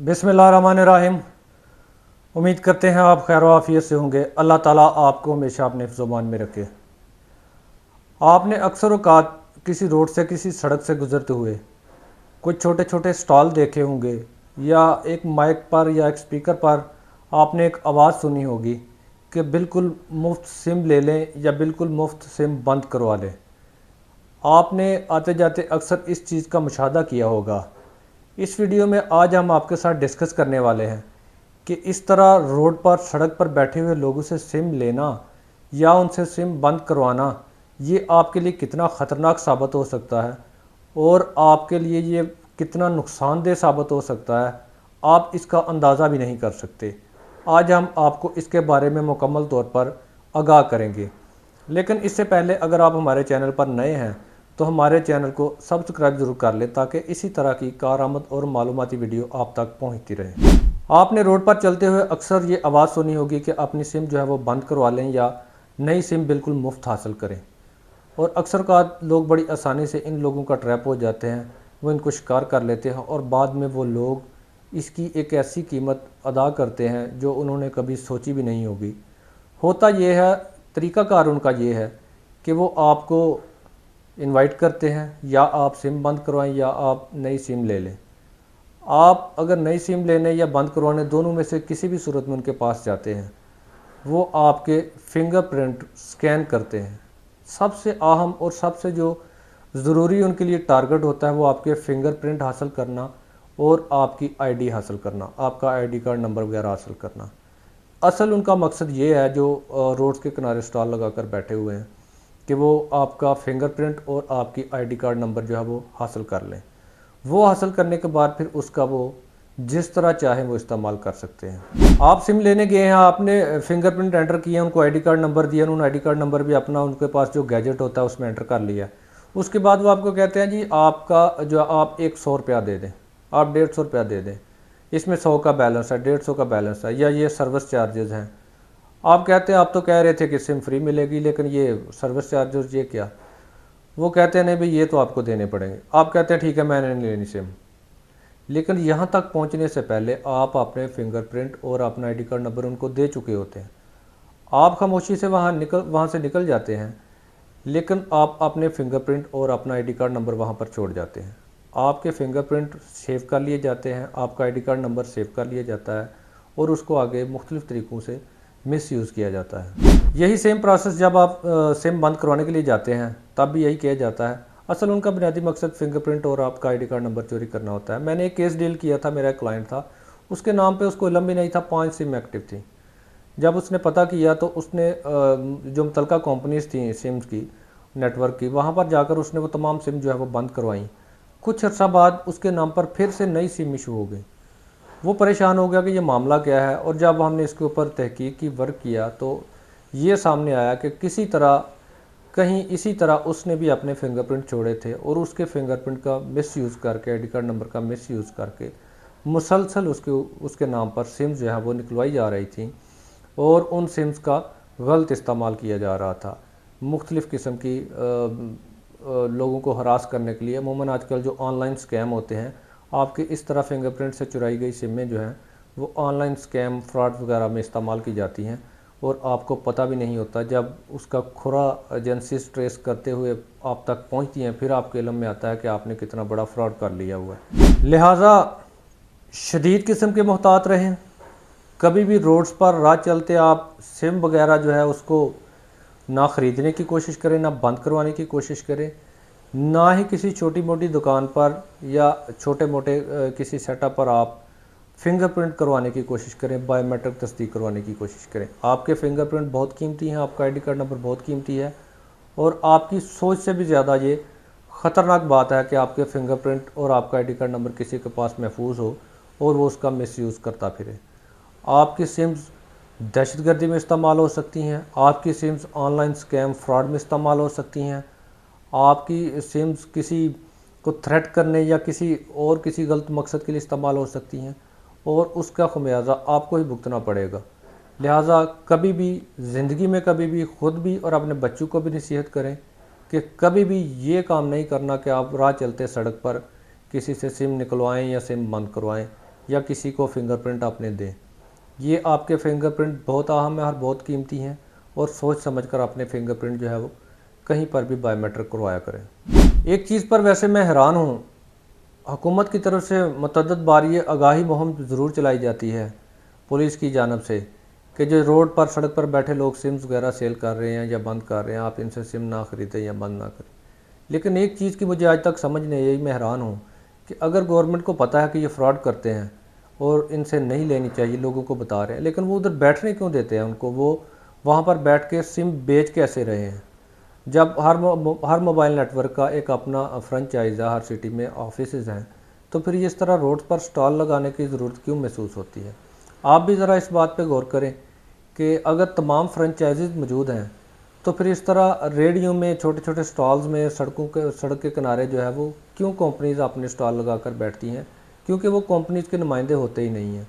बिस्मिल्लाहिर्रहमानिर्रहीम। उम्मीद करते हैं आप खैर आफियत से होंगे। अल्लाह ताला आपको हमेशा अपने हिफ्ज़-ओ-मान में रखे। आपने अक्सर औक़ात किसी रोड से, किसी सड़क से गुज़रते हुए कुछ छोटे छोटे स्टॉल देखे होंगे, या एक माइक पर या एक स्पीकर पर आपने एक आवाज़ सुनी होगी कि बिल्कुल मुफ्त सिम ले लें या बिल्कुल मुफ्त सिम बंद करवा लें। आपने आते जाते अक्सर इस चीज़ का मुशाहदा किया होगा। इस वीडियो में आज हम आपके साथ डिस्कस करने वाले हैं कि इस तरह रोड पर, सड़क पर बैठे हुए लोगों से सिम लेना या उनसे सिम बंद करवाना, ये आपके लिए कितना ख़तरनाक साबित हो सकता है और आपके लिए ये कितना नुकसानदेह साबित हो सकता है, आप इसका अंदाज़ा भी नहीं कर सकते। आज हम आपको इसके बारे में मुकम्मल तौर पर आगाह करेंगे। लेकिन इससे पहले अगर आप हमारे चैनल पर नए हैं तो हमारे चैनल को सब्सक्राइब ज़रूर कर लें, ताकि इसी तरह की कारआमद और मालूमाती वीडियो आप तक पहुंचती रहे। आपने रोड पर चलते हुए अक्सर ये आवाज़ सुनी होगी कि अपनी सिम जो है वो बंद करवा लें या नई सिम बिल्कुल मुफ्त हासिल करें। और अक्सर का लोग बड़ी आसानी से इन लोगों का ट्रैप हो जाते हैं, वो इनको शिकार कर लेते हैं और बाद में वो लोग इसकी एक ऐसी कीमत अदा करते हैं जो उन्होंने कभी सोची भी नहीं होगी। होता ये है, तरीक़ाकार उनका ये है कि वो आपको इनवाइट करते हैं, या आप सिम बंद करवाएं या आप नई सिम ले लें। आप अगर नई सिम लेने या बंद करवाने, दोनों में से किसी भी सूरत में उनके पास जाते हैं, वो आपके फिंगरप्रिंट स्कैन करते हैं। सबसे अहम और सबसे जो ज़रूरी उनके लिए टारगेट होता है वो आपके फिंगरप्रिंट हासिल करना और आपकी आईडी हासिल करना, आपका आईडी कार्ड नंबर वगैरह हासिल करना। असल उनका मकसद ये है, जो रोड्स के किनारे स्टॉल लगा कर बैठे हुए हैं, कि वो आपका फिंगरप्रिंट और आपकी आईडी कार्ड नंबर जो है वो हासिल कर लें। वो हासिल करने के बाद फिर उसका वो जिस तरह चाहे वो इस्तेमाल कर सकते हैं। आप सिम लेने गए हैं, आपने फिंगरप्रिंट एंटर किया, उनको आईडी कार्ड नंबर दिया, उन्होंने आईडी कार्ड नंबर भी अपना उनके पास जो गैजेट होता है उसमें एंटर कर लिया। उसके बाद वो आपको कहते हैं जी आपका जो आप एक 100 रुपया दे दें, आप 150 रुपया दे दें, इसमें 100 का बैलेंस है, 150 का बैलेंस है, या ये सर्विस चार्जेज़ हैं। आप कहते हैं आप तो कह रहे थे कि सिम फ्री मिलेगी, लेकिन ये सर्विस चार्जेस ये क्या? वो कहते हैं नहीं भाई ये तो आपको देने पड़ेंगे। आप कहते हैं ठीक है मैंने नहीं लेनी सिम। लेकिन यहाँ तक पहुँचने से पहले आप अपने फिंगरप्रिंट और अपना आईडी कार्ड नंबर उनको दे चुके होते हैं। आप खामोशी से वहाँ से निकल जाते हैं, लेकिन आप अपने फिंगरप्रिंट और अपना आईडी कार्ड नंबर वहाँ पर छोड़ जाते हैं। आपके फिंगरप्रिंट सेव कर लिए जाते हैं, आपका आईडी कार्ड नंबर सेव कर लिया जाता है और उसको आगे मुख्तलिफ़ तरीक़ों से मिसयूज़ किया जाता है। यही सेम प्रोसेस जब आप सिम बंद करवाने के लिए जाते हैं तब भी यही किया जाता है। असल उनका बुनियादी मकसद फिंगरप्रिंट और आपका आईडी कार्ड नंबर चोरी करना होता है। मैंने एक केस डील किया था, मेरा एक क्लाइंट था, उसके नाम पे उसको इल्म भी नहीं था 5 सिम एक्टिव थी। जब उसने पता किया तो उसने जो मुतलका कंपनीज़ थी सिम्स की, नेटवर्क की, वहाँ पर जाकर उसने वो तमाम सिम जो है वो बंद करवाई। कुछ अर्सा बाद उसके नाम पर फिर से नई सिम इशू हो गई। वो परेशान हो गया कि ये मामला क्या है, और जब हमने इसके ऊपर तहकीक की, वर्क किया, तो ये सामने आया कि किसी तरह कहीं इसी तरह उसने भी अपने फिंगरप्रिंट छोड़े थे और उसके फिंगरप्रिंट का मिसयूज़ करके, आईडी कार्ड नंबर का मिसयूज़ करके मुसलसल उसके नाम पर सिम जो है वो निकलवाई जा रही थी और उन सिम्स का गलत इस्तेमाल किया जा रहा था मुख्तलिफ़ किस्म की लोगों को हरास करने के लिए। अमूमन आजकल जो ऑनलाइन स्कैम होते हैं, आपके इस तरह फिंगरप्रिंट से चुराई गई सिमें जो हैं वो ऑनलाइन स्कैम, फ्रॉड वगैरह में इस्तेमाल की जाती हैं और आपको पता भी नहीं होता। जब उसका खुरा एजेंसीज ट्रेस करते हुए आप तक पहुंचती हैं, फिर आपके इल्म में आता है कि आपने कितना बड़ा फ्रॉड कर लिया हुआ है। लिहाजा शदीद किस्म के मोहतात रहें। कभी भी रोड्स पर राह चलते आप सिम वगैरह जो है उसको ना ख़रीदने की कोशिश करें, ना बंद करवाने की कोशिश करें, ना ही किसी छोटी मोटी दुकान पर या छोटे मोटे किसी सेटअप पर आप फिंगरप्रिंट करवाने की कोशिश करें, बायोमेट्रिक तस्दीक करवाने की कोशिश करें। आपके फिंगरप्रिंट बहुत कीमती हैं, आपका आईडी कार्ड नंबर बहुत कीमती है, और आपकी सोच से भी ज़्यादा ये ख़तरनाक बात है कि आपके फिंगरप्रिंट और आपका आईडी कार्ड नंबर किसी के पास महफूज हो और वो उसका मिसयूज़ करता फिरे। आपकी सिम्स दहशतगर्दी में इस्तेमाल हो सकती हैं, आपकी सिम्स ऑनलाइन स्कैम, फ्रॉड में इस्तेमाल हो सकती हैं, आपकी सिम्स किसी को थ्रेट करने या किसी गलत मकसद के लिए इस्तेमाल हो सकती हैं और उसका खमियाजा आपको ही भुगतना पड़ेगा। लिहाजा कभी भी ज़िंदगी में, कभी भी खुद भी और अपने बच्चों को भी नसीहत करें कि कभी भी ये काम नहीं करना कि आप राह चलते सड़क पर किसी से सिम निकलवाएं या सिम बंद करवाएं। या किसी को फिंगरप्रिंट आपने दें। ये आपके फिंगरप्रिंट बहुत अहम है और बहुत कीमती हैं, और सोच समझकर अपने फिंगरप्रिंट जो है वो कहीं पर भी बायोमेट्रिक करवाया करें। एक चीज़ पर वैसे मैं हैरान हूँ, हुकूमत की तरफ से मुतअद्दिद बार ये आगाही मुहिम ज़रूर चलाई जाती है पुलिस की जानब से कि जो रोड पर सड़क पर बैठे लोग सिम्स वगैरह सेल कर रहे हैं या बंद कर रहे हैं, आप इनसे सिम ना ख़रीदें या बंद ना करें। लेकिन एक चीज़ की मुझे आज तक समझ नहीं आई, मैं हैरान हूँ कि अगर गवर्नमेंट को पता है कि ये फ्रॉड करते हैं और इनसे नहीं लेनी चाहिए, लोगों को बता रहे हैं, लेकिन वो उधर बैठने क्यों देते हैं उनको? वो वहाँ पर बैठ के सिम बेच कैसे रहे हैं, जब हर मोबाइल नेटवर्क का एक अपना फ्रेंचाइज है, हर सिटी में ऑफिसेज हैं, तो फिर इस तरह रोड पर स्टॉल लगाने की ज़रूरत क्यों महसूस होती है? आप भी ज़रा इस बात पे गौर करें कि अगर तमाम फ्रेंचाइजीज मौजूद हैं तो फिर इस तरह रेडियो में छोटे छोटे स्टॉल्स में सड़क के किनारे जो है वो क्यों कंपनीज अपने स्टॉल लगा कर बैठती हैं? क्योंकि वो कंपनीज के नुमाइंदे होते ही नहीं हैं।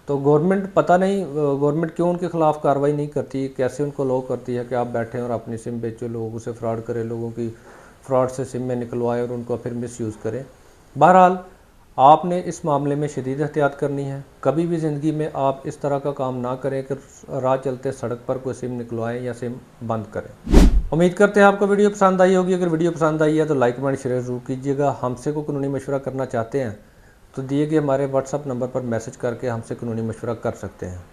तो गवर्नमेंट पता नहीं गवर्नमेंट क्यों उनके खिलाफ कार्रवाई नहीं करती, कैसे उनको लो करती है कि आप बैठें और अपनी सिम बेचो, लोगों से फ्रॉड करें, लोगों की फ्रॉड से सिम में निकलवाएं और उनको फिर मिसयूज़ करें। बहरहाल आपने इस मामले में शदीद एहतियात करनी है। कभी भी ज़िंदगी में आप इस तरह का काम ना करें कि राह चलते सड़क पर कोई सिम निकलवाएं या सिम बंद करें। उम्मीद करते हैं आपको वीडियो पसंद आई होगी। अगर वीडियो पसंद आई है तो लाइक कमेंट शेयर ज़रूर कीजिएगा। हमसे कोई कानूनी मशवरा करना चाहते हैं तो दिए गए हमारे व्हाट्सअप नंबर पर मैसेज करके हमसे कानूनी मशवरा कर सकते हैं।